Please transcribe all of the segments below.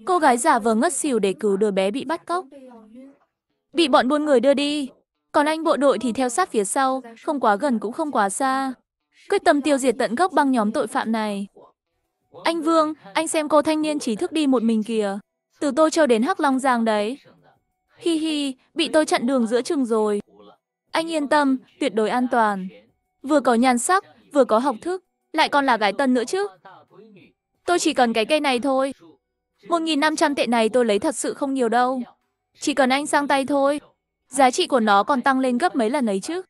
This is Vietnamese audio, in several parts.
Cô gái giả vờ ngất xỉu để cứu đứa bé bị bắt cóc. Bị bọn buôn người đưa đi. Còn anh bộ đội thì theo sát phía sau, không quá gần cũng không quá xa. Quyết tâm tiêu diệt tận gốc băng nhóm tội phạm này. Anh Vương, anh xem cô thanh niên trí thức đi một mình kìa. Từ Tô Châu đến Hắc Long Giang đấy. Hi hi, bị tôi chặn đường giữa chừng rồi. Anh yên tâm, tuyệt đối an toàn. Vừa có nhan sắc, vừa có học thức, lại còn là gái tân nữa chứ. Tôi chỉ cần cái cây này thôi. 1.500 tệ này tôi lấy thật sự không nhiều đâu. Chỉ cần anh sang tay thôi. Giá trị của nó còn tăng lên gấp mấy lần ấy chứ.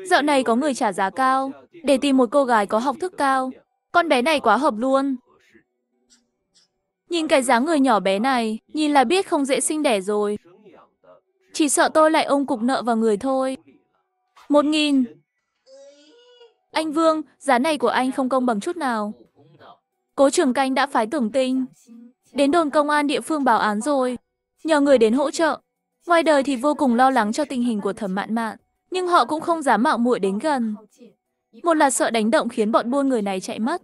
Dạo này có người trả giá cao để tìm một cô gái có học thức cao. Con bé này quá hợp luôn. Nhìn cái dáng người nhỏ bé này, nhìn là biết không dễ sinh đẻ rồi. Chỉ sợ tôi lại ôm cục nợ vào người thôi. 1.000. Anh Vương, giá này của anh không công bằng chút nào. Cố trưởng canh đã phái tưởng tinh đến đồn công an địa phương báo án rồi, nhờ người đến hỗ trợ. Ngoài đời thì vô cùng lo lắng cho tình hình của Thẩm Mạn Mạn, nhưng họ cũng không dám mạo muội đến gần. Một là sợ đánh động khiến bọn buôn người này chạy mất.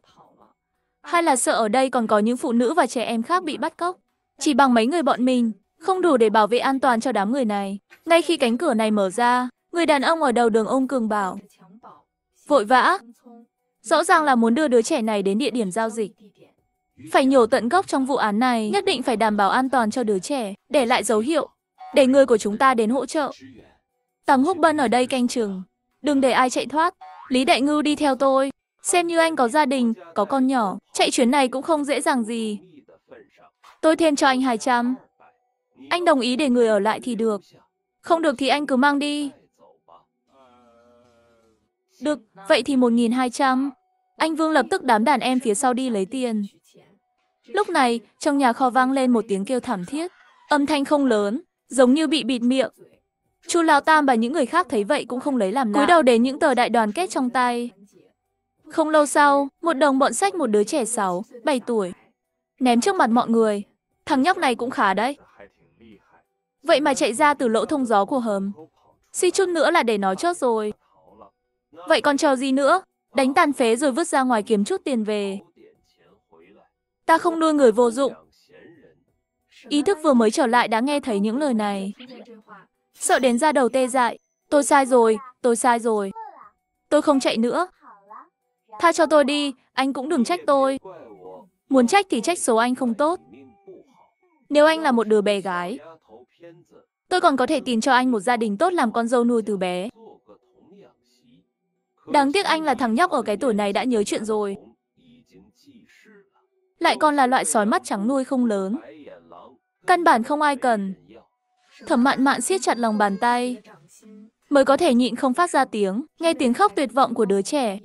Hai là sợ ở đây còn có những phụ nữ và trẻ em khác bị bắt cóc. Chỉ bằng mấy người bọn mình, không đủ để bảo vệ an toàn cho đám người này. Ngay khi cánh cửa này mở ra, người đàn ông ở đầu đường ôm Cường bảo. Vội vã. Rõ ràng là muốn đưa đứa trẻ này đến địa điểm giao dịch. Phải nhổ tận gốc trong vụ án này, nhất định phải đảm bảo an toàn cho đứa trẻ, để lại dấu hiệu, để người của chúng ta đến hỗ trợ. Tằng Húc Bân ở đây canh chừng, đừng để ai chạy thoát. Lý Đại Ngưu đi theo tôi, xem như anh có gia đình, có con nhỏ, chạy chuyến này cũng không dễ dàng gì. Tôi thêm cho anh 200. Anh đồng ý để người ở lại thì được, không được thì anh cứ mang đi. Được, vậy thì 1.200. Anh Vương lập tức đám đàn em phía sau đi lấy tiền. Lúc này, trong nhà kho vang lên một tiếng kêu thảm thiết. Âm thanh không lớn, giống như bị bịt miệng. Chu Lão Tam và những người khác thấy vậy cũng không lấy làm lạ, cúi đầu đến những tờ đại đoàn kết trong tay. Không lâu sau, một đồng bọn xách một đứa trẻ 6, 7 tuổi, ném trước mặt mọi người. Thằng nhóc này cũng khá đấy. Vậy mà chạy ra từ lỗ thông gió của hầm. Suy chút nữa là để nó chốt rồi. Vậy còn chờ gì nữa? Đánh tàn phế rồi vứt ra ngoài kiếm chút tiền về. Ta không nuôi người vô dụng. Ý thức vừa mới trở lại đã nghe thấy những lời này. Sợ đến da đầu tê dại. Tôi sai rồi, tôi sai rồi. Tôi không chạy nữa. Tha cho tôi đi, anh cũng đừng trách tôi. Muốn trách thì trách số anh không tốt. Nếu anh là một đứa bé gái, tôi còn có thể tìm cho anh một gia đình tốt làm con dâu nuôi từ bé. Đáng tiếc anh là thằng nhóc ở cái tuổi này đã nhớ chuyện rồi. Lại còn là loại sói mắt trắng nuôi không lớn. Căn bản không ai cần. Thẩm Mạn Mạn siết chặt lòng bàn tay, mới có thể nhịn không phát ra tiếng, nghe tiếng khóc tuyệt vọng của đứa trẻ.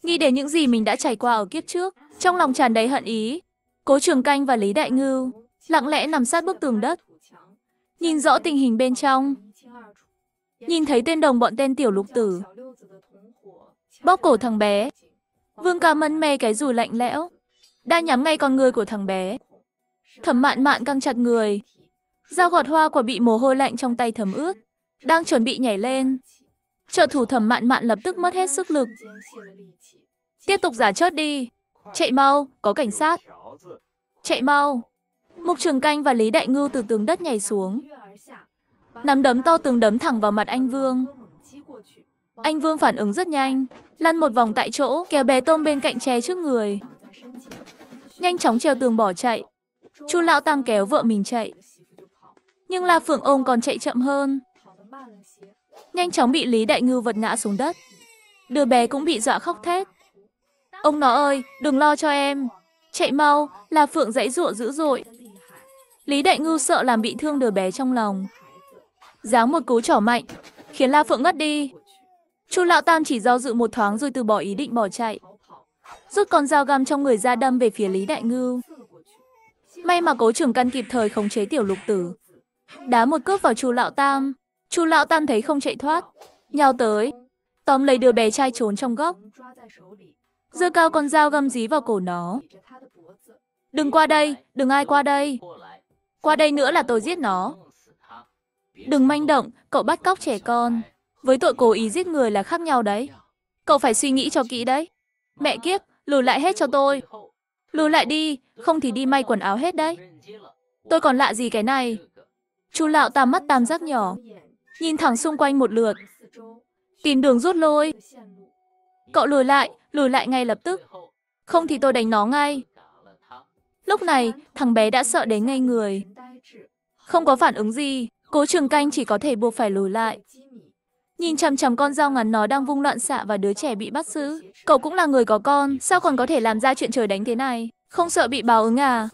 Nghĩ đến những gì mình đã trải qua ở kiếp trước, trong lòng tràn đầy hận ý. Cố Trường Canh và Lý Đại Ngưu lặng lẽ nằm sát bức tường đất, nhìn rõ tình hình bên trong. Nhìn thấy tên đồng bọn tên Tiểu Lục Tử bóp cổ thằng bé. Vương Ca mân mê cái dùi lạnh lẽo, đã nhắm ngay con người của thằng bé. Thẩm Mạn Mạn căng chặt người, dao gọt hoa quả bị mồ hôi lạnh trong tay thấm ướt, đang chuẩn bị nhảy lên. Trợ thủ Thẩm Mạn Mạn lập tức mất hết sức lực. Tiếp tục giả chớt đi. Chạy mau, có cảnh sát. Chạy mau. Mục Trường Canh và Lý Đại Ngưu từ tường đất nhảy xuống. Nắm đấm to từng đấm thẳng vào mặt anh Vương. Anh Vương phản ứng rất nhanh, lăn một vòng tại chỗ, kéo bé Tôm bên cạnh che trước người. Nhanh chóng trèo tường bỏ chạy. Chu Lão Tam kéo vợ mình chạy. Nhưng La Phượng ôm còn chạy chậm hơn. Nhanh chóng bị Lý Đại Ngưu vật ngã xuống đất. Đứa bé cũng bị dọa khóc thét. Ông nó ơi, đừng lo cho em. Chạy mau, La Phượng giãy giụa dữ dội. Lý Đại Ngưu sợ làm bị thương đứa bé trong lòng, giáng một cú chỏ mạnh, khiến La Phượng ngất đi. Chu Lão Tam chỉ do dự một thoáng rồi từ bỏ ý định bỏ chạy, rút con dao găm trong người ra đâm về phía Lý Đại Ngưu. May mà Cố Trường Căn kịp thời khống chế Tiểu Lục Tử, đá một cước vào Chu Lão Tam. Chu Lão Tam thấy không chạy thoát, nhào tới, tóm lấy đứa bé trai trốn trong góc, giơ cao con dao găm dí vào cổ nó. Đừng qua đây, đừng ai qua đây. Qua đây nữa là tôi giết nó. Đừng manh động, cậu bắt cóc trẻ con với tội cố ý giết người là khác nhau đấy. Cậu phải suy nghĩ cho kỹ đấy. Mẹ kiếp, lùi lại hết cho tôi. Lùi lại đi, không thì đi may quần áo hết đấy. Tôi còn lạ gì cái này? Chu Lão Tam mắt tam giác nhỏ, nhìn thẳng xung quanh một lượt, tìm đường rút lui. Cậu lùi lại ngay lập tức. Không thì tôi đánh nó ngay. Lúc này, thằng bé đã sợ đến ngây người. Không có phản ứng gì, Cố Trường Canh chỉ có thể buộc phải lùi lại. Nhìn chằm chằm con dao ngắn nó đang vung loạn xạ và đứa trẻ bị bắt giữ. Cậu cũng là người có con, sao còn có thể làm ra chuyện trời đánh thế này? Không sợ bị báo ứng à?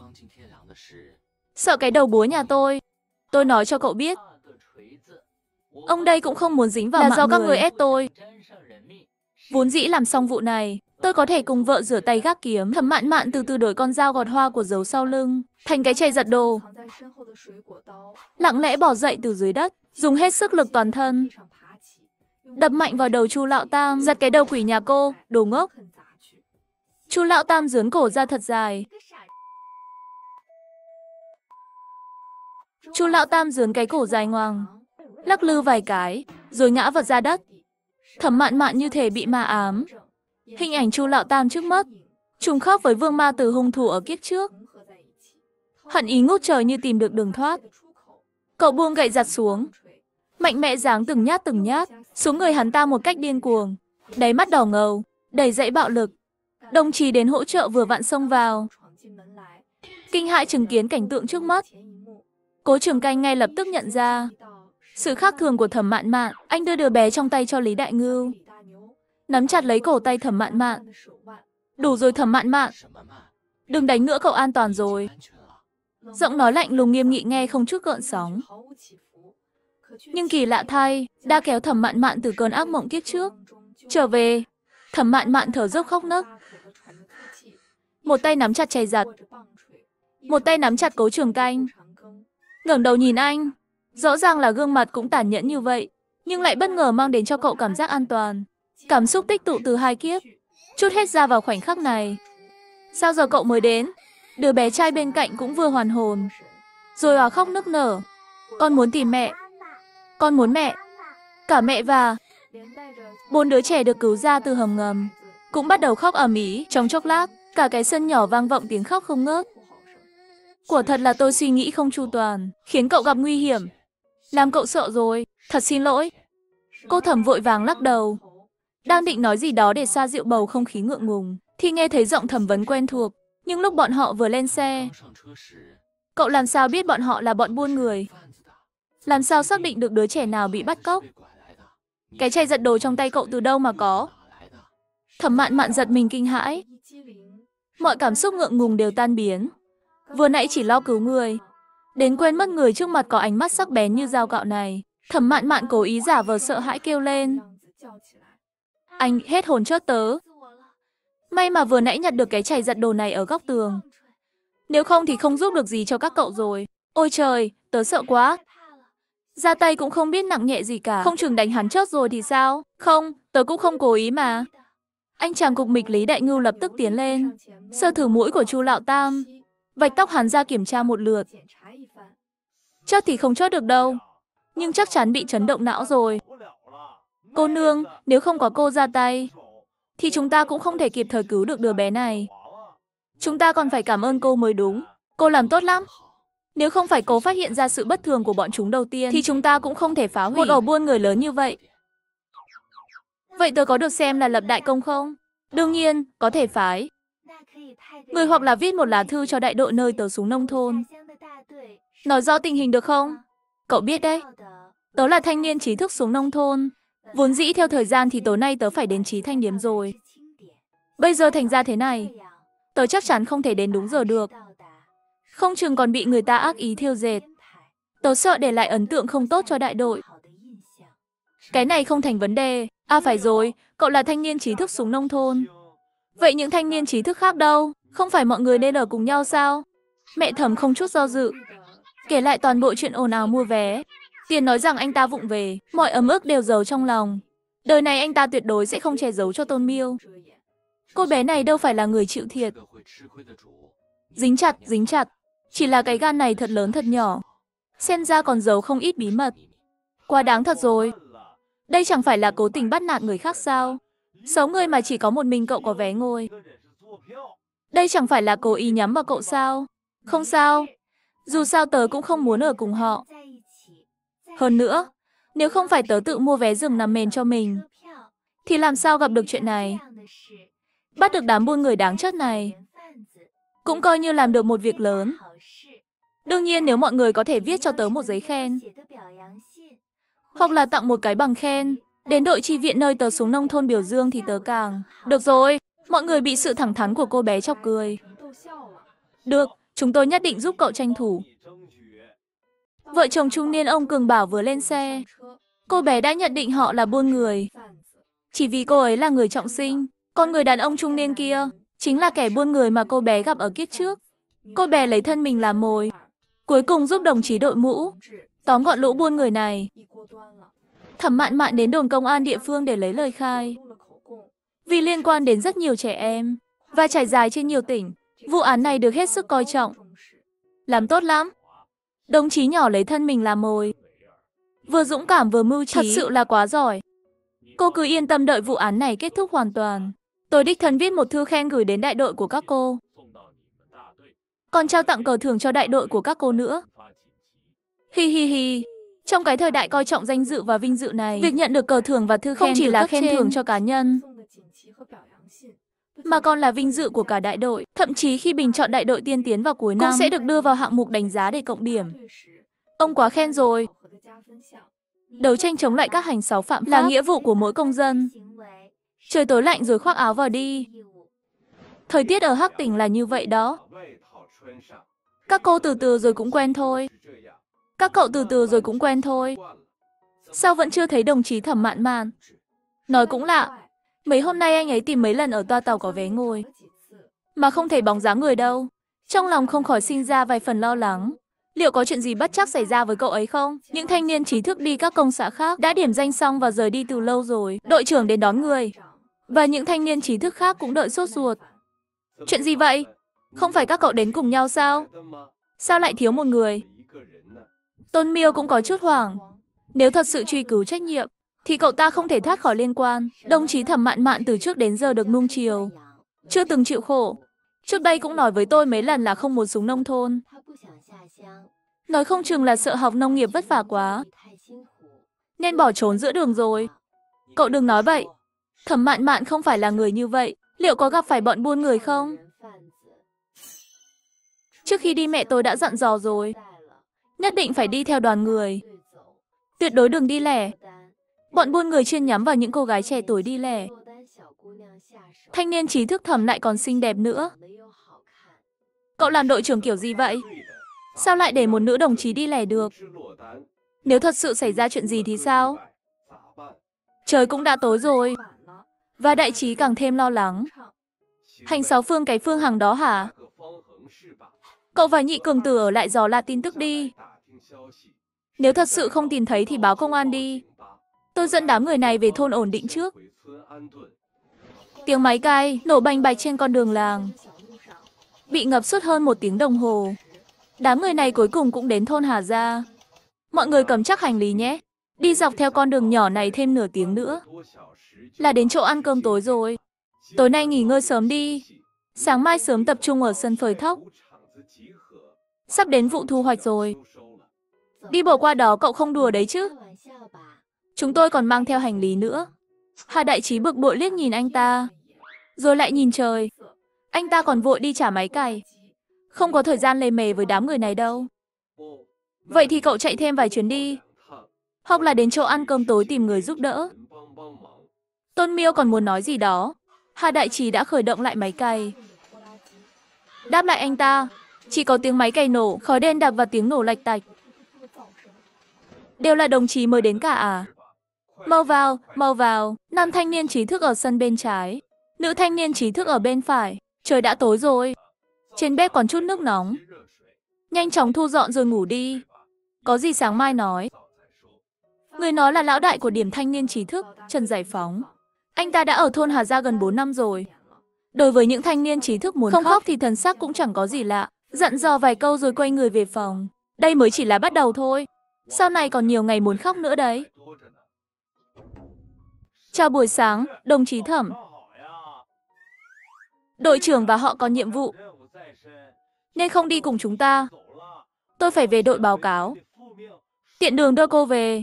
Sợ cái đầu búa nhà tôi. Tôi nói cho cậu biết. Ông đây cũng không muốn dính vào mạng do các người ép tôi. Vốn dĩ làm xong vụ này, tôi có thể cùng vợ rửa tay gác kiếm. Thẩm Mạn Mạn từ từ đổi con dao gọt hoa của giấu sau lưng thành cái chày giặt đồ. Lặng lẽ bỏ dậy từ dưới đất, dùng hết sức lực toàn thân, đập mạnh vào đầu Chu Lão Tam. Giặt cái đầu quỷ nhà cô, đồ ngốc. Chu Lão Tam giướn cổ ra thật dài. Chu Lão Tam giướn cái cổ dài ngoằng, lắc lư vài cái, rồi ngã vật ra đất. Thẩm Mạn Mạn như thể bị ma ám. Hình ảnh Chu Lão Tam trước mắt trùng khớp với vương ma từ hung thủ ở kiếp trước. Hận ý ngút trời như tìm được đường thoát. Cậu buông gậy giặt xuống, mạnh mẽ giáng từng nhát xuống người hắn ta một cách điên cuồng. Đáy mắt đỏ ngầu, đầy dẫy bạo lực. Đồng chí đến hỗ trợ vừa vặn xông vào. Kinh hãi chứng kiến cảnh tượng trước mắt, Cố Trường Canh ngay lập tức nhận ra sự khác thường của Thẩm Mạn Mạn. Anh đưa đứa bé trong tay cho Lý Đại Ngưu, nắm chặt lấy cổ tay Thẩm Mạn Mạn. Đủ rồi Thẩm Mạn Mạn, đừng đánh nữa, cậu an toàn rồi. Giọng nói lạnh lùng nghiêm nghị nghe không chút gợn sóng. Nhưng kỳ lạ thay, đã kéo Thẩm Mạn Mạn từ cơn ác mộng kiếp trước trở về. Thẩm Mạn Mạn thở dốc khóc nấc, một tay nắm chặt chày giặt, một tay nắm chặt Cố Trường Canh, ngẩng đầu nhìn anh. Rõ ràng là gương mặt cũng tàn nhẫn như vậy, nhưng lại bất ngờ mang đến cho cậu cảm giác an toàn. Cảm xúc tích tụ từ hai kiếp trút hết ra vào khoảnh khắc này. Sao giờ cậu mới đến? Đứa bé trai bên cạnh cũng vừa hoàn hồn, rồi òa khóc nức nở. Con muốn tìm mẹ, con muốn mẹ. Cả mẹ và 4 đứa trẻ được cứu ra từ hầm ngầm cũng bắt đầu khóc ầm ĩ. Trong chốc lát, cả cái sân nhỏ vang vọng tiếng khóc không ngớt. Quả thật là tôi suy nghĩ không chu toàn, khiến cậu gặp nguy hiểm, làm cậu sợ rồi. Thật xin lỗi. Cô Thẩm vội vàng lắc đầu, đang định nói gì đó để xoa dịu bầu không khí ngượng ngùng, thì nghe thấy giọng thẩm vấn quen thuộc. Nhưng lúc bọn họ vừa lên xe, cậu làm sao biết bọn họ là bọn buôn người? Làm sao xác định được đứa trẻ nào bị bắt cóc? Cái chày giặt đồ trong tay cậu từ đâu mà có? Thẩm Mạn Mạn giật mình kinh hãi. Mọi cảm xúc ngượng ngùng đều tan biến. Vừa nãy chỉ lo cứu người, đến quên mất người trước mặt có ánh mắt sắc bén như dao cạo này. Thẩm Mạn Mạn cố ý giả vờ sợ hãi kêu lên. Anh hết hồn chớt tớ. May mà vừa nãy nhặt được cái chày giặt đồ này ở góc tường. Nếu không thì không giúp được gì cho các cậu rồi. Ôi trời, tớ sợ quá. Ra tay cũng không biết nặng nhẹ gì cả. Không chừng đánh hắn chớt rồi thì sao? Không, tớ cũng không cố ý mà. Anh chàng cục mịch Lý Đại Ngưu lập tức tiến lên, sờ thử mũi của Chu Lão Tam, vạch tóc hắn ra kiểm tra một lượt. Chớt thì không chớt được đâu, nhưng chắc chắn bị chấn động não rồi. Cô nương, nếu không có cô ra tay, thì chúng ta cũng không thể kịp thời cứu được đứa bé này. Chúng ta còn phải cảm ơn cô mới đúng. Cô làm tốt lắm. Nếu không phải cô phát hiện ra sự bất thường của bọn chúng đầu tiên, thì chúng ta cũng không thể phá hủy một ổ buôn người lớn như vậy. Vậy tớ có được xem là lập đại công không? Đương nhiên, có thể phái người hoặc là viết một lá thư cho đại đội nơi tớ xuống nông thôn, nói rõ tình hình được không? Cậu biết đấy, tớ là thanh niên trí thức xuống nông thôn. Vốn dĩ theo thời gian thì tối nay tớ phải đến Chí Thanh Điếm rồi. Bây giờ thành ra thế này, tớ chắc chắn không thể đến đúng giờ được. Không chừng còn bị người ta ác ý thiêu dệt. Tớ sợ để lại ấn tượng không tốt cho đại đội. Cái này không thành vấn đề. À phải rồi, cậu là thanh niên trí thức xuống nông thôn. Vậy những thanh niên trí thức khác đâu? Không phải mọi người nên ở cùng nhau sao? Mẹ Thẩm không chút do dự kể lại toàn bộ chuyện ồn ào mua vé. Tiền nói rằng anh ta vụng về, mọi ấm ức đều giấu trong lòng. Đời này anh ta tuyệt đối sẽ không che giấu cho Tôn Miêu. Cô bé này đâu phải là người chịu thiệt. Dính chặt. Chỉ là cái gan này thật lớn thật nhỏ. Xem ra còn giấu không ít bí mật. Quá đáng thật rồi. Đây chẳng phải là cố tình bắt nạt người khác sao? 6 người mà chỉ có một mình cậu có vé ngồi. Đây chẳng phải là cố ý nhắm vào cậu sao? Không sao. Dù sao tớ cũng không muốn ở cùng họ. Hơn nữa, nếu không phải tớ tự mua vé giường nằm mền cho mình, thì làm sao gặp được chuyện này? Bắt được đám buôn người đáng trách này, cũng coi như làm được một việc lớn. Đương nhiên nếu mọi người có thể viết cho tớ một giấy khen, hoặc là tặng một cái bằng khen, đến đội chi viện nơi tớ xuống nông thôn biểu dương thì tớ càng... Được rồi, mọi người bị sự thẳng thắn của cô bé chọc cười. Được, chúng tôi nhất định giúp cậu tranh thủ. Vợ chồng trung niên ông Cường Bảo vừa lên xe, cô bé đã nhận định họ là buôn người. Chỉ vì cô ấy là người trọng sinh, còn người đàn ông trung niên kia chính là kẻ buôn người mà cô bé gặp ở kiếp trước. Cô bé lấy thân mình làm mồi, cuối cùng giúp đồng chí đội mũ tóm gọn lũ buôn người này. Thẩm Mạn Mạn đến đồn công an địa phương để lấy lời khai. Vì liên quan đến rất nhiều trẻ em và trải dài trên nhiều tỉnh, vụ án này được hết sức coi trọng. Làm tốt lắm. Đồng chí nhỏ lấy thân mình làm mồi, vừa dũng cảm vừa mưu trí, thật sự là quá giỏi. Cô cứ yên tâm đợi vụ án này kết thúc hoàn toàn. Tôi đích thân viết một thư khen gửi đến đại đội của các cô, còn trao tặng cờ thưởng cho đại đội của các cô nữa. Hi hi hi. Trong cái thời đại coi trọng danh dự và vinh dự này, việc nhận được cờ thưởng và thư khen không chỉ là khen thưởng cho cá nhân, mà còn là vinh dự của cả đại đội. Thậm chí khi bình chọn đại đội tiên tiến vào cuối năm, cũng sẽ được đưa vào hạng mục đánh giá để cộng điểm. Ông quá khen rồi. Đấu tranh chống lại các hành xáo phạm pháp là nghĩa vụ của mỗi công dân. Trời tối lạnh rồi khoác áo vào đi. Thời tiết ở Hắc Tỉnh là như vậy đó. Các cô từ từ rồi cũng quen thôi. Các cậu từ từ rồi cũng quen thôi. Sao vẫn chưa thấy đồng chí Thẩm Mạn Mạn? Nói cũng lạ, mấy hôm nay anh ấy tìm mấy lần ở toa tàu có vé ngồi, mà không thấy bóng dáng người đâu. Trong lòng không khỏi sinh ra vài phần lo lắng. Liệu có chuyện gì bất trắc xảy ra với cậu ấy không? Những thanh niên trí thức đi các công xã khác đã điểm danh xong và rời đi từ lâu rồi. Đội trưởng đến đón người, và những thanh niên trí thức khác cũng đợi sốt ruột. Chuyện gì vậy? Không phải các cậu đến cùng nhau sao? Sao lại thiếu một người? Tôn Miêu cũng có chút hoảng. Nếu thật sự truy cứu trách nhiệm, thì cậu ta không thể thoát khỏi liên quan. Đồng chí Thẩm Mạn Mạn từ trước đến giờ được nuông chiều, chưa từng chịu khổ. Trước đây cũng nói với tôi mấy lần là không muốn xuống nông thôn. Nói không chừng là sợ học nông nghiệp vất vả quá, nên bỏ trốn giữa đường rồi. Cậu đừng nói vậy. Thẩm Mạn Mạn không phải là người như vậy. Liệu có gặp phải bọn buôn người không? Trước khi đi mẹ tôi đã dặn dò rồi. Nhất định phải đi theo đoàn người. Tuyệt đối đừng đi lẻ. Bọn buôn người chuyên nhắm vào những cô gái trẻ tuổi đi lẻ. Thanh niên trí thức Thẩm lại còn xinh đẹp nữa. Cậu làm đội trưởng kiểu gì vậy? Sao lại để một nữ đồng chí đi lẻ được? Nếu thật sự xảy ra chuyện gì thì sao? Trời cũng đã tối rồi. Và đại trí càng thêm lo lắng. Hành sáu phương cái phương Hằng đó hả? Cậu và Nhị Cường Tử ở lại dò la tin tức đi. Nếu thật sự không tìm thấy thì báo công an đi. Tôi dẫn đám người này về thôn ổn định trước. Tiếng máy cày nổ bành bạch trên con đường làng, bị ngập suốt hơn 1 tiếng đồng hồ. Đám người này cuối cùng cũng đến thôn Hà Gia. Mọi người cầm chắc hành lý nhé. Đi dọc theo con đường nhỏ này thêm nửa tiếng nữa là đến chỗ ăn cơm tối rồi. Tối nay nghỉ ngơi sớm đi. Sáng mai sớm tập trung ở sân phơi thóc. Sắp đến vụ thu hoạch rồi. Đi bộ qua đó cậu không đùa đấy chứ? Chúng tôi còn mang theo hành lý nữa. Hà Đại Trí bực bội liếc nhìn anh ta, rồi lại nhìn trời. Anh ta còn vội đi trả máy cày, không có thời gian lề mề với đám người này đâu. Vậy thì cậu chạy thêm vài chuyến đi, hoặc là đến chỗ ăn cơm tối tìm người giúp đỡ. Tôn Miêu còn muốn nói gì đó. Hà Đại Trí đã khởi động lại máy cày. Đáp lại anh ta, chỉ có tiếng máy cày nổ, khói đen đạp vào tiếng nổ lạch tạch. Đều là đồng chí mới đến cả à? Mau vào, mau vào. Nam thanh niên trí thức ở sân bên trái, nữ thanh niên trí thức ở bên phải. Trời đã tối rồi. Trên bếp còn chút nước nóng. Nhanh chóng thu dọn rồi ngủ đi. Có gì sáng mai nói. Người nói là lão đại của điểm thanh niên trí thức, Trần Giải Phóng. Anh ta đã ở thôn Hà Gia gần 4 năm rồi. Đối với những thanh niên trí thức muốn không khóc thì thần sắc cũng chẳng có gì lạ. Dặn dò vài câu rồi quay người về phòng. Đây mới chỉ là bắt đầu thôi. Sau này còn nhiều ngày muốn khóc nữa đấy. Chào buổi sáng, đồng chí Thẩm. Đội trưởng và họ có nhiệm vụ, nên không đi cùng chúng ta. Tôi phải về đội báo cáo. Tiện đường đưa cô về.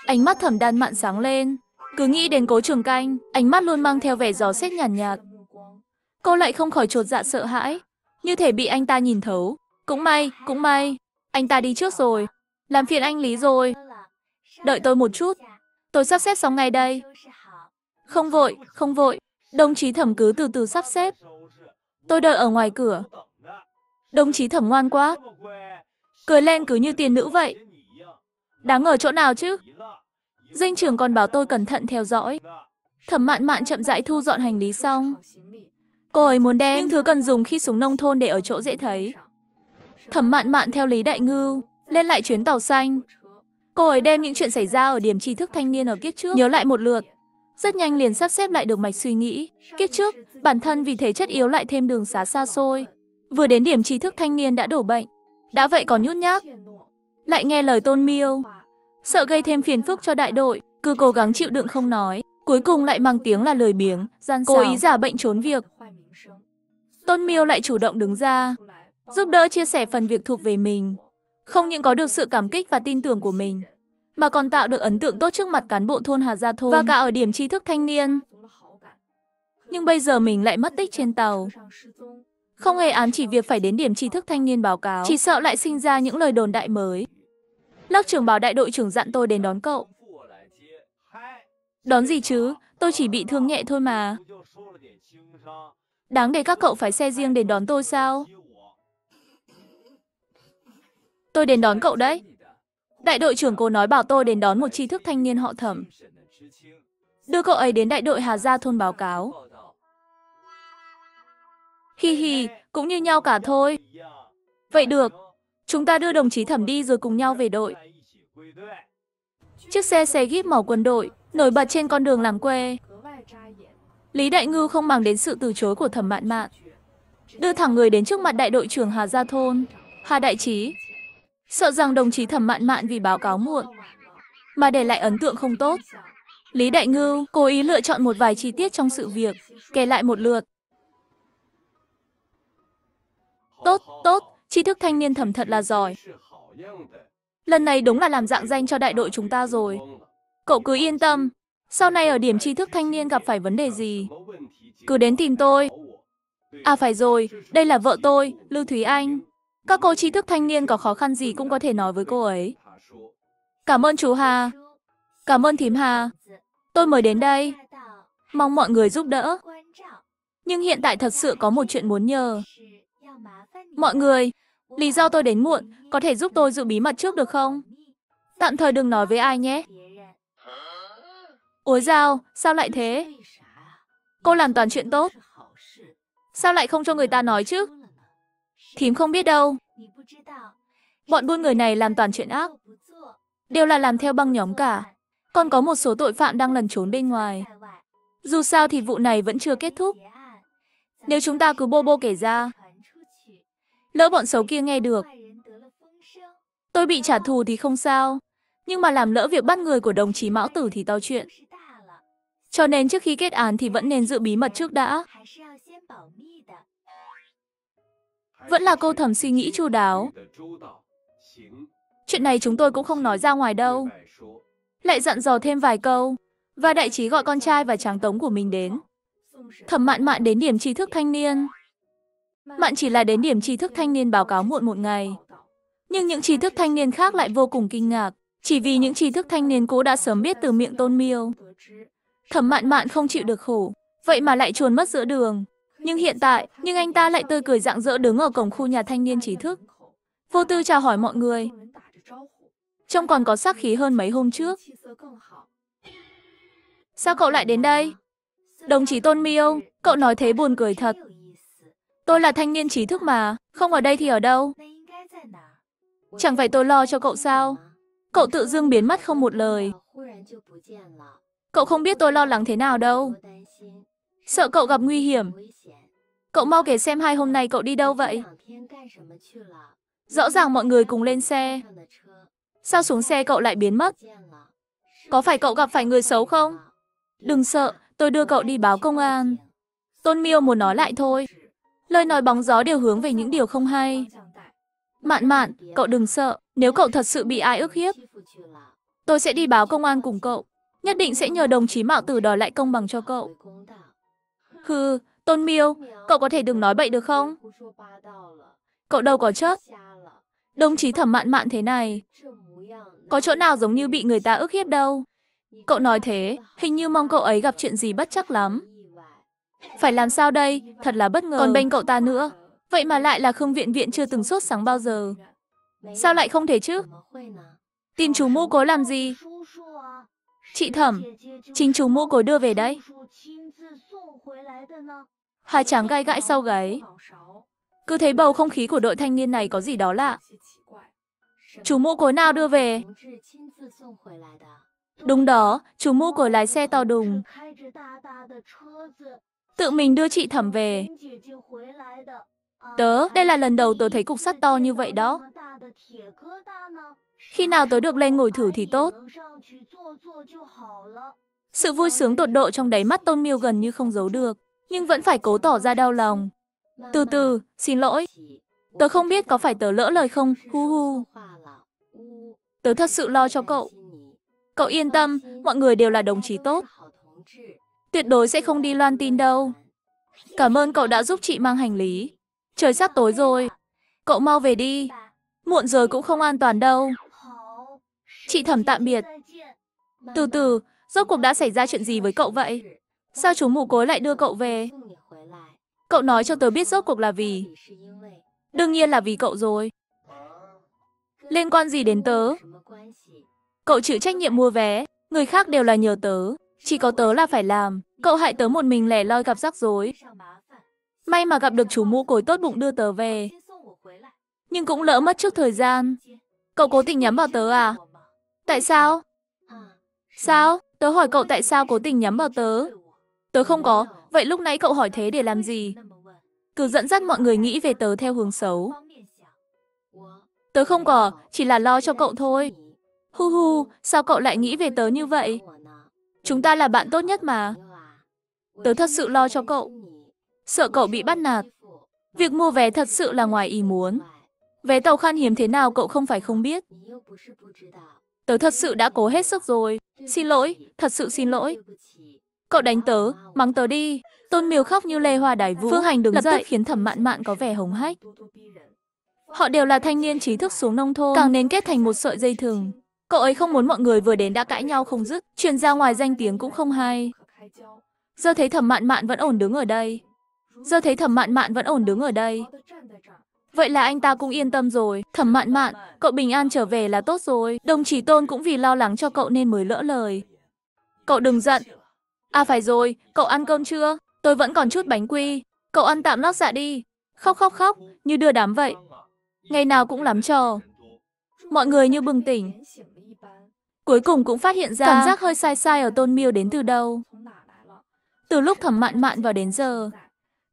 Ánh mắt Thẩm Đan Mạn sáng lên. Cứ nghĩ đến Cố Trường Canh, ánh mắt luôn mang theo vẻ dò xét nhàn nhạt. Cô lại không khỏi chột dạ sợ hãi, như thể bị anh ta nhìn thấu. Cũng may, anh ta đi trước rồi. Làm phiền anh Lý rồi. Đợi tôi một chút, tôi sắp xếp xong ngay đây. Không vội, đồng chí Thẩm cứ từ từ sắp xếp. Tôi đợi ở ngoài cửa. Đồng chí Thẩm ngoan quá, cười lên cứ như tiền nữ vậy. Đáng ở chỗ nào chứ? Dinh trưởng còn bảo tôi cẩn thận theo dõi. Thẩm Mạn Mạn chậm rãi thu dọn hành lý xong. Cô ấy muốn đem những thứ cần dùng khi xuống nông thôn để ở chỗ dễ thấy. Thẩm Mạn Mạn theo Lý Đại Ngưu lên lại chuyến tàu xanh. Cô ấy đem những chuyện xảy ra ở điểm tri thức thanh niên ở kiếp trước nhớ lại một lượt. Rất nhanh liền sắp xếp lại được mạch suy nghĩ. Kiếp trước, bản thân vì thể chất yếu lại thêm đường xá xa xôi. Vừa đến điểm tri thức thanh niên đã đổ bệnh. Đã vậy còn nhút nhát. Lại nghe lời Tôn Miêu. Sợ gây thêm phiền phức cho đại đội, cứ cố gắng chịu đựng không nói. Cuối cùng lại mang tiếng là lười biếng, gian xảo, cố ý giả bệnh trốn việc. Tôn Miêu lại chủ động đứng ra, giúp đỡ chia sẻ phần việc thuộc về mình. Không những có được sự cảm kích và tin tưởng của mình, mà còn tạo được ấn tượng tốt trước mặt cán bộ thôn Hà Gia Thôn và cả ở điểm tri thức thanh niên. Nhưng bây giờ mình lại mất tích trên tàu. Không hề ám chỉ việc phải đến điểm tri thức thanh niên báo cáo, chỉ sợ lại sinh ra những lời đồn đại mới. Lớp trưởng bảo đại đội trưởng dặn tôi đến đón cậu. Đón gì chứ, tôi chỉ bị thương nhẹ thôi mà. Đáng để các cậu phải xe riêng đến đón tôi sao? Tôi đến đón cậu đấy. Đại đội trưởng cô nói bảo tôi đến đón một tri thức thanh niên họ Thẩm. Đưa cậu ấy đến đại đội Hà Gia Thôn báo cáo. Hi hi, cũng như nhau cả thôi. Vậy được, chúng ta đưa đồng chí Thẩm đi rồi cùng nhau về đội. Chiếc xe jeep màu quân đội, nổi bật trên con đường làm quê. Lý Đại Ngưu không màng đến sự từ chối của Thẩm Mạn Mạn, đưa thẳng người đến trước mặt đại đội trưởng Hà Gia Thôn. Hà đại trí, sợ rằng đồng chí Thẩm Mạn Mạn vì báo cáo muộn mà để lại ấn tượng không tốt. Lý Đại Ngưu cố ý lựa chọn một vài chi tiết trong sự việc, kể lại một lượt. Tốt, tri thức thanh niên Thẩm thật là giỏi. Lần này đúng là làm rạng danh cho đại đội chúng ta rồi. Cậu cứ yên tâm, sau này ở điểm tri thức thanh niên gặp phải vấn đề gì, cứ đến tìm tôi. À phải rồi, đây là vợ tôi, Lưu Thúy Anh. Các cô tri thức thanh niên có khó khăn gì cũng có thể nói với cô ấy. Cảm ơn chú Hà. Cảm ơn thím Hà. Tôi mới đến đây, mong mọi người giúp đỡ. Nhưng hiện tại thật sự có một chuyện muốn nhờ. Mọi người, lý do tôi đến muộn, có thể giúp tôi giữ bí mật trước được không? Tạm thời đừng nói với ai nhé. Ôi dao, sao lại thế? Cô làm toàn chuyện tốt. Sao lại không cho người ta nói chứ? Thím không biết đâu. Bọn buôn người này làm toàn chuyện ác. Đều là làm theo băng nhóm cả. Còn có một số tội phạm đang lẩn trốn bên ngoài. Dù sao thì vụ này vẫn chưa kết thúc. Nếu chúng ta cứ bô bô kể ra, lỡ bọn xấu kia nghe được, tôi bị trả thù thì không sao. Nhưng mà làm lỡ việc bắt người của đồng chí Mão Tử thì to chuyện. Cho nên trước khi kết án thì vẫn nên giữ bí mật trước đã. Vẫn là cô Thẩm suy nghĩ chu đáo. Chuyện này chúng tôi cũng không nói ra ngoài đâu. Lại dặn dò thêm vài câu. Và đại trí gọi con trai và tráng tống của mình đến. Thẩm Mạn Mạn đến điểm tri thức thanh niên. Mạn chỉ là đến điểm tri thức thanh niên báo cáo muộn một ngày. Nhưng những tri thức thanh niên khác lại vô cùng kinh ngạc. Chỉ vì những tri thức thanh niên cũ đã sớm biết từ miệng Tôn Miêu. Thẩm Mạn Mạn không chịu được khổ, vậy mà lại chuồn mất giữa đường. Nhưng hiện tại, anh ta lại tươi cười rạng rỡ đứng ở cổng khu nhà thanh niên trí thức. Vô tư chào hỏi mọi người. Trông còn có sắc khí hơn mấy hôm trước. Sao cậu lại đến đây? Đồng chí Tôn Miêu, cậu nói thế buồn cười thật. Tôi là thanh niên trí thức mà, không ở đây thì ở đâu? Chẳng phải tôi lo cho cậu sao? Cậu tự dưng biến mất không một lời. Cậu không biết tôi lo lắng thế nào đâu. Sợ cậu gặp nguy hiểm. Cậu mau kể xem 2 hôm nay cậu đi đâu vậy? Rõ ràng mọi người cùng lên xe. Sao xuống xe cậu lại biến mất? Có phải cậu gặp phải người xấu không? Đừng sợ, tôi đưa cậu đi báo công an. Tôn Miêu muốn nói lại thôi. Lời nói bóng gió đều hướng về những điều không hay. Mạn Mạn, cậu đừng sợ, nếu cậu thật sự bị ai ức hiếp, tôi sẽ đi báo công an cùng cậu. Nhất định sẽ nhờ đồng chí Mạo Tử đòi lại công bằng cho cậu. Hừ, Tôn Miêu, cậu có thể đừng nói bậy được không? Cậu đâu có chết. Đồng chí Thẩm Mạn Mạn thế này, có chỗ nào giống như bị người ta ức hiếp đâu. Cậu nói thế, hình như mong cậu ấy gặp chuyện gì bất trắc lắm. Phải làm sao đây, thật là bất ngờ. Còn bên cậu ta nữa, vậy mà lại là Khương Viện Viện chưa từng sốt sáng bao giờ. Sao lại không thể chứ? Tìm chú Mũ Cối làm gì? Chị Thẩm, chính chú Mũ Cối đưa về đấy. Hai tráng gai gãi sau gáy. Cứ thấy bầu không khí của đội thanh niên này có gì đó lạ. Chú Mũ Cối nào đưa về? Đúng đó, chú Mũ Cối lái xe to đùng, tự mình đưa chị Thẩm về. Đây là lần đầu tớ thấy cục sắt to như vậy đó. Khi nào tớ được lên ngồi thử thì tốt. Sự vui sướng tột độ trong đáy mắt Tôn Miêu gần như không giấu được, nhưng vẫn phải cố tỏ ra đau lòng. Từ từ, xin lỗi. Tớ không biết có phải tớ lỡ lời không, hu hu. Tớ thật sự lo cho cậu. Cậu yên tâm, mọi người đều là đồng chí tốt. Tuyệt đối sẽ không đi loan tin đâu. Cảm ơn cậu đã giúp chị mang hành lý. Trời sắp tối rồi. Cậu mau về đi. Muộn rồi cũng không an toàn đâu. Chị Thẩm tạm biệt. Từ từ, rốt cuộc đã xảy ra chuyện gì với cậu vậy? Sao chú Mũ Cối lại đưa cậu về? Cậu nói cho tớ biết rốt cuộc là vì. Đương nhiên là vì cậu rồi. Liên quan gì đến tớ? Cậu chịu trách nhiệm mua vé, người khác đều là nhờ tớ. Chỉ có tớ là phải làm. Cậu hại tớ một mình lẻ loi gặp rắc rối. May mà gặp được chú Mũ Cối tốt bụng đưa tớ về. Nhưng cũng lỡ mất trước thời gian. Cậu cố tình nhắm vào tớ à? Tại sao? Sao? Tớ hỏi cậu tại sao cố tình nhắm vào tớ? Tớ không có, vậy lúc nãy cậu hỏi thế để làm gì? Cứ dẫn dắt mọi người nghĩ về tớ theo hướng xấu. Tớ không có, chỉ là lo cho cậu thôi. Hu hu, sao cậu lại nghĩ về tớ như vậy? Chúng ta là bạn tốt nhất mà. Tớ thật sự lo cho cậu. Sợ cậu bị bắt nạt. Việc mua vé thật sự là ngoài ý muốn. Vé tàu khan hiếm thế nào cậu không phải không biết. Tớ thật sự đã cố hết sức rồi. Xin lỗi, thật sự xin lỗi. Cậu đánh tớ, mắng tớ đi. Tôn Miêu khóc như lê hoa đái vũ. Phương Hành đứng dậy khiến Thẩm Mạn Mạn có vẻ hống hách. Họ đều là thanh niên trí thức xuống nông thôn, càng nên kết thành một sợi dây thừng. Cậu ấy không muốn mọi người vừa đến đã cãi nhau không dứt, truyền ra ngoài danh tiếng cũng không hay. Giờ thấy Thẩm Mạn Mạn vẫn ổn đứng ở đây. Vậy là anh ta cũng yên tâm rồi. Thẩm Mạn Mạn, cậu bình an trở về là tốt rồi. Đồng chí Tôn cũng vì lo lắng cho cậu nên mới lỡ lời. Cậu đừng giận. À phải rồi, cậu ăn cơm chưa? Tôi vẫn còn chút bánh quy. Cậu ăn tạm lót dạ đi. Khóc khóc khóc, như đưa đám vậy. Ngày nào cũng lắm trò. Mọi người như bừng tỉnh. Cuối cùng cũng phát hiện ra cảm giác hơi sai sai ở Tôn Miêu đến từ đâu. Từ lúc Thẩm Mạn Mạn vào đến giờ,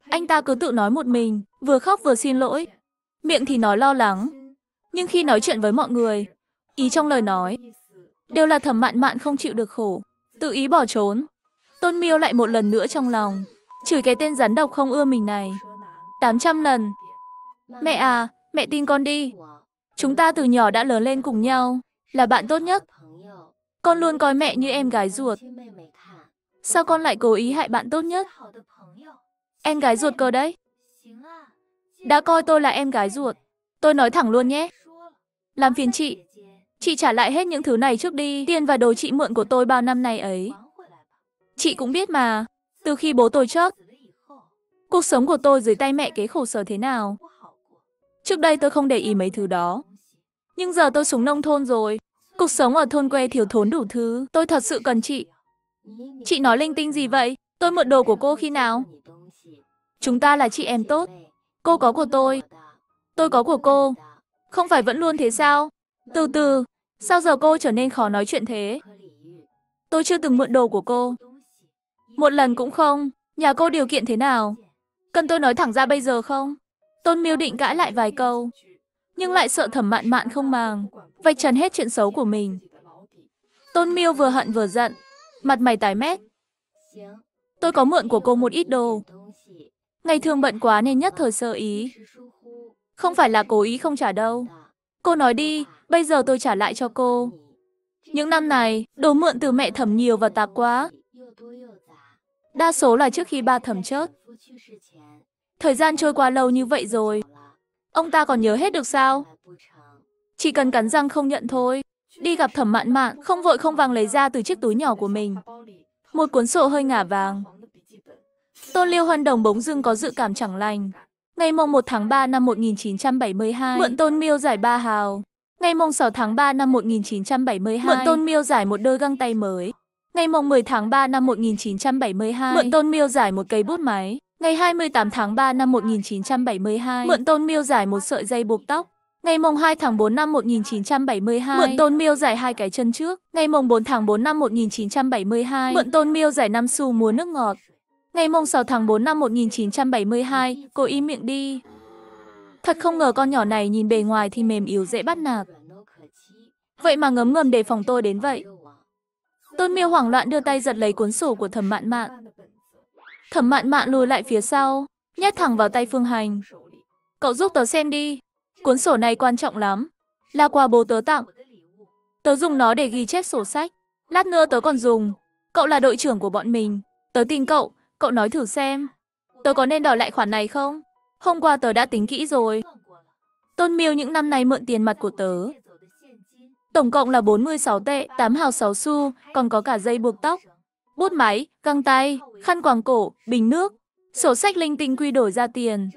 anh ta cứ tự nói một mình, vừa khóc vừa xin lỗi. Miệng thì nói lo lắng, nhưng khi nói chuyện với mọi người, ý trong lời nói đều là Thẩm Mạn Mạn không chịu được khổ, tự ý bỏ trốn. Tôn Miêu lại một lần nữa trong lòng chửi cái tên rắn độc không ưa mình này 800 lần. Mẹ à, mẹ tin con đi. Chúng ta từ nhỏ đã lớn lên cùng nhau, là bạn tốt nhất. Con luôn coi mẹ như em gái ruột. Sao con lại cố ý hại bạn tốt nhất? Em gái ruột cơ đấy. Đã coi tôi là em gái ruột. Tôi nói thẳng luôn nhé. Làm phiền chị trả lại hết những thứ này trước đi. Tiền và đồ chị mượn của tôi bao năm nay ấy. Chị cũng biết mà, từ khi bố tôi chết, cuộc sống của tôi dưới tay mẹ kế khổ sở thế nào. Trước đây tôi không để ý mấy thứ đó. Nhưng giờ tôi xuống nông thôn rồi. Cuộc sống ở thôn quê thiếu thốn đủ thứ. Tôi thật sự cần chị. Chị nói linh tinh gì vậy? Tôi mượn đồ của cô khi nào? Chúng ta là chị em tốt. Cô có của tôi có của cô. Không phải vẫn luôn thế sao? Từ từ, sao giờ cô trở nên khó nói chuyện thế? Tôi chưa từng mượn đồ của cô. Một lần cũng không. Nhà cô điều kiện thế nào? Cần tôi nói thẳng ra bây giờ không? Tôn Miêu định cãi lại vài câu, nhưng lại sợ Thẩm Mạn Mạn không màng, vạch trần hết chuyện xấu của mình. Tôn Miêu vừa hận vừa giận, mặt mày tái mét. Tôi có mượn của cô một ít đồ. Ngày thường bận quá nên nhất thời sơ ý. Không phải là cố ý không trả đâu. Cô nói đi, bây giờ tôi trả lại cho cô. Những năm này, đồ mượn từ mẹ Thẩm nhiều và tạp quá. Đa số là trước khi ba Thẩm chết. Thời gian trôi qua lâu như vậy rồi. Ông ta còn nhớ hết được sao? Chỉ cần cắn răng không nhận thôi. Đi gặp Thẩm Mạn Mạn, không vội không vàng lấy ra từ chiếc túi nhỏ của mình một cuốn sổ hơi ngả vàng. Tôn Liêu Huân Đồng bỗng dưng có dự cảm chẳng lành. Ngày mùng 1 tháng 3 năm 1972, mượn Tôn Miêu giải 3 hào. Ngày mùng 6 tháng 3 năm 1972, mượn Tôn Miêu giải một đôi găng tay mới. Ngày mùng 10 tháng 3 năm 1972, mượn Tôn Miêu giải một cây bút máy. Ngày 28 tháng 3 năm 1972, mượn Tôn Miêu giải một sợi dây buộc tóc. Ngày mùng 2 tháng 4 năm 1972, mượn Tôn Miêu giải 2 cái chân trước. Ngày mùng 4 tháng 4 năm 1972, mượn Tôn Miêu giải 5 xu múa nước ngọt. Ngày mùng 6 tháng 4 năm 1972, cô im miệng đi. Thật không ngờ con nhỏ này nhìn bề ngoài thì mềm yếu dễ bắt nạt. Vậy mà ngấm ngầm đề phòng tôi đến vậy. Tôn Miêu hoảng loạn đưa tay giật lấy cuốn sổ của Thẩm Mạn Mạn. Thẩm Mạn Mạn lùi lại phía sau, nhét thẳng vào tay Phương Hành. Cậu giúp tớ xem đi. Cuốn sổ này quan trọng lắm. Là quà bố tớ tặng. Tớ dùng nó để ghi chép sổ sách. Lát nữa tớ còn dùng. Cậu là đội trưởng của bọn mình. Tớ tin cậu. Cậu nói thử xem. Tớ có nên đòi lại khoản này không? Hôm qua tớ đã tính kỹ rồi. Tôn Miêu những năm nay mượn tiền mặt của tớ. Tổng cộng là 46 tệ, 8 hào 6 xu, còn có cả dây buộc tóc, bút máy, găng tay, khăn quàng cổ, bình nước, sổ sách linh tinh quy đổi ra tiền.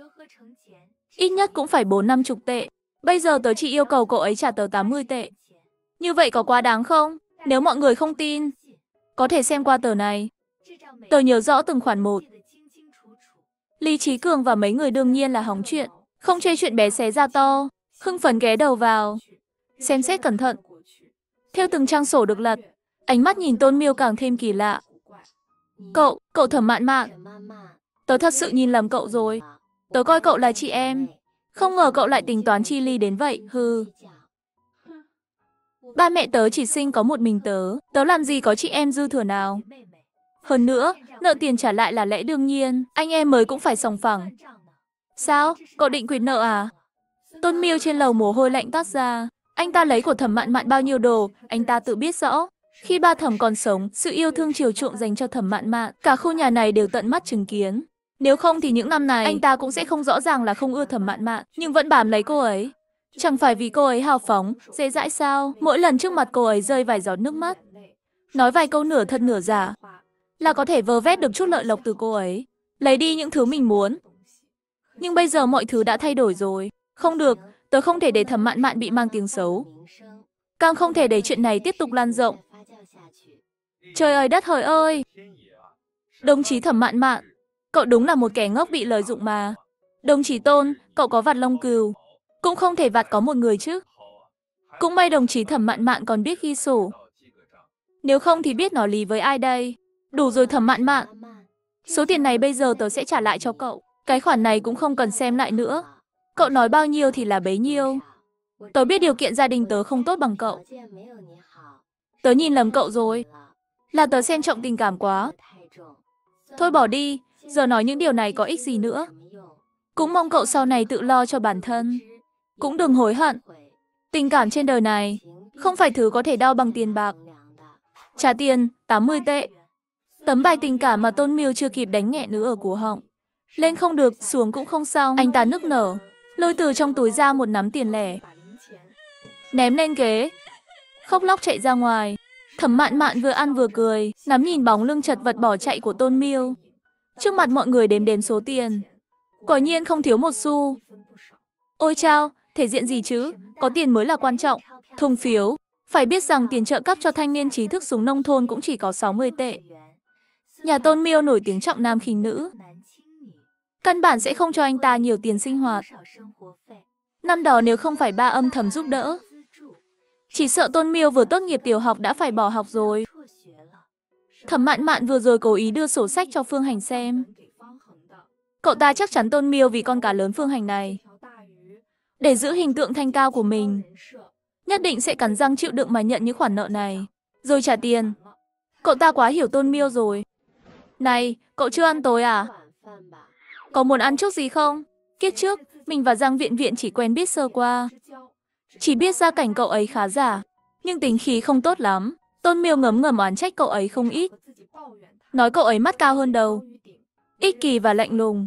Ít nhất cũng phải 4-50 tệ. Bây giờ tớ chỉ yêu cầu cậu ấy trả tớ 80 tệ. Như vậy có quá đáng không? Nếu mọi người không tin, có thể xem qua tờ này. Tớ nhớ rõ từng khoản một. Lý Trí Cường và mấy người đương nhiên là hóng chuyện, không chê chuyện bé xé ra to, hưng phấn ghé đầu vào, xem xét cẩn thận. Theo từng trang sổ được lật, ánh mắt nhìn Tôn Miêu càng thêm kỳ lạ. Cậu Thẩm Mạn Mạn, tớ thật sự nhìn lầm cậu rồi. Tớ coi cậu là chị em, không ngờ cậu lại tính toán chi ly đến vậy, hừ. Ba mẹ tớ chỉ sinh có một mình tớ làm gì có chị em dư thừa nào. Hơn nữa, nợ tiền trả lại là lẽ đương nhiên, anh em mới cũng phải sòng phẳng. Sao, cậu định quyệt nợ à? Tôn Miêu trên lầu mồ hôi lạnh toát ra. Anh ta lấy của Thẩm Mạn Mạn bao nhiêu đồ, anh ta tự biết rõ. Khi ba Thẩm còn sống, sự yêu thương chiều chuộng dành cho Thẩm Mạn Mạn, cả khu nhà này đều tận mắt chứng kiến. Nếu không thì những năm này, anh ta cũng sẽ không rõ ràng là không ưa Thẩm Mạn Mạn, nhưng vẫn bám lấy cô ấy. Chẳng phải vì cô ấy hào phóng, dễ dãi sao? Mỗi lần trước mặt cô ấy rơi vài giọt nước mắt, nói vài câu nửa thật nửa giả, là có thể vơ vét được chút lợi lộc từ cô ấy, lấy đi những thứ mình muốn. Nhưng bây giờ mọi thứ đã thay đổi rồi. Không được, tớ không thể để Thẩm Mạn Mạn bị mang tiếng xấu. Càng không thể để chuyện này tiếp tục lan rộng. Trời ơi đất hỡi ơi! Đồng chí Thẩm Mạn Mạn, cậu đúng là một kẻ ngốc bị lợi dụng mà. Đồng chí Tôn, cậu có vặt lông cừu, cũng không thể vặt có một người chứ. Cũng may đồng chí Thẩm Mạn Mạn còn biết ghi sổ. Nếu không thì biết nói lý với ai đây? Đủ rồi Thẩm Mạn Mạn. Số tiền này bây giờ tớ sẽ trả lại cho cậu. Cái khoản này cũng không cần xem lại nữa. Cậu nói bao nhiêu thì là bấy nhiêu. Tớ biết điều kiện gia đình tớ không tốt bằng cậu. Tớ nhìn lầm cậu rồi. Là tớ xem trọng tình cảm quá. Thôi bỏ đi, giờ nói những điều này có ích gì nữa. Cũng mong cậu sau này tự lo cho bản thân. Cũng đừng hối hận. Tình cảm trên đời này không phải thứ có thể đao bằng tiền bạc. Trả tiền, 80 tệ. Tấm bài tình cảm mà Tôn Miêu chưa kịp đánh nghẹn nữa ở cổ họng. Lên không được, xuống cũng không xong. Anh ta nức nở, lôi từ trong túi ra một nắm tiền lẻ, ném lên ghế, khóc lóc chạy ra ngoài. Thẩm Mạn Mạn vừa ăn vừa cười, ngắm nhìn bóng lưng chật vật bỏ chạy của Tôn Miêu. Trước mặt mọi người đếm đếm số tiền, quả nhiên không thiếu một xu. Ôi chao, thể diện gì chứ, có tiền mới là quan trọng. Thùng phiếu, phải biết rằng tiền trợ cấp cho thanh niên trí thức xuống nông thôn cũng chỉ có 60 tệ. Nhà Tôn Miêu nổi tiếng trọng nam khinh nữ, căn bản sẽ không cho anh ta nhiều tiền sinh hoạt. Năm đó nếu không phải ba âm thầm giúp đỡ, chỉ sợ Tôn Miêu vừa tốt nghiệp tiểu học đã phải bỏ học rồi. Thẩm Mạn Mạn vừa rồi cố ý đưa sổ sách cho Phương Hành xem. Cậu ta chắc chắn Tôn Miêu vì con cá lớn Phương Hành này. Để giữ hình tượng thanh cao của mình, nhất định sẽ cắn răng chịu đựng mà nhận những khoản nợ này, rồi trả tiền. Cậu ta quá hiểu Tôn Miêu rồi. Này, cậu chưa ăn tối à? Có muốn ăn chút gì không? Kiếp trước, Mình và Giang Viện Viện chỉ quen biết sơ qua. Chỉ biết gia cảnh cậu ấy khá giả, nhưng tính khí không tốt lắm. Tôn Miêu ngấm ngầm oán trách cậu ấy không ít. Nói cậu ấy mắt cao hơn đầu, ích kỷ và lạnh lùng.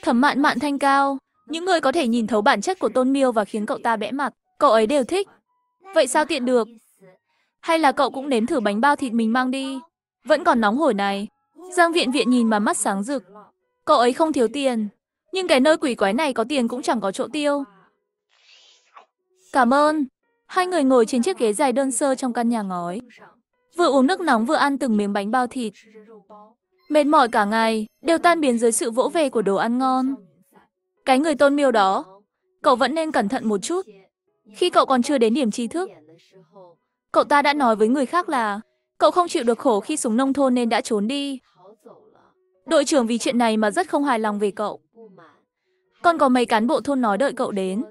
Thẩm Mạn Mạn thanh cao. Những người có thể nhìn thấu bản chất của Tôn Miêu và khiến cậu ta bẽ mặt, cậu ấy đều thích. Vậy sao tiện được? Hay là cậu cũng nếm thử bánh bao thịt mình mang đi? Vẫn còn nóng hổi này. Giang Viện Viện nhìn mà mắt sáng rực. Cậu ấy không thiếu tiền, nhưng cái nơi quỷ quái này có tiền cũng chẳng có chỗ tiêu. Cảm ơn. Hai người ngồi trên chiếc ghế dài đơn sơ trong căn nhà ngói. Vừa uống nước nóng vừa ăn từng miếng bánh bao thịt. Mệt mỏi cả ngày, đều tan biến dưới sự vỗ về của đồ ăn ngon. Cái người Tôn Miêu đó, cậu vẫn nên cẩn thận một chút. Khi cậu còn chưa đến điểm tri thức, cậu ta đã nói với người khác là cậu không chịu được khổ khi xuống nông thôn nên đã trốn đi. Đội trưởng vì chuyện này mà rất không hài lòng về cậu. Còn có mấy cán bộ thôn nói đợi cậu đến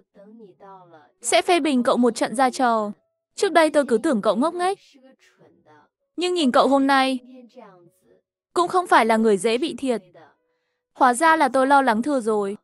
sẽ phê bình cậu một trận ra trò. Trước đây tôi cứ tưởng cậu ngốc nghếch, nhưng nhìn cậu hôm nay cũng không phải là người dễ bị thiệt. Hóa ra là tôi lo lắng thừa rồi.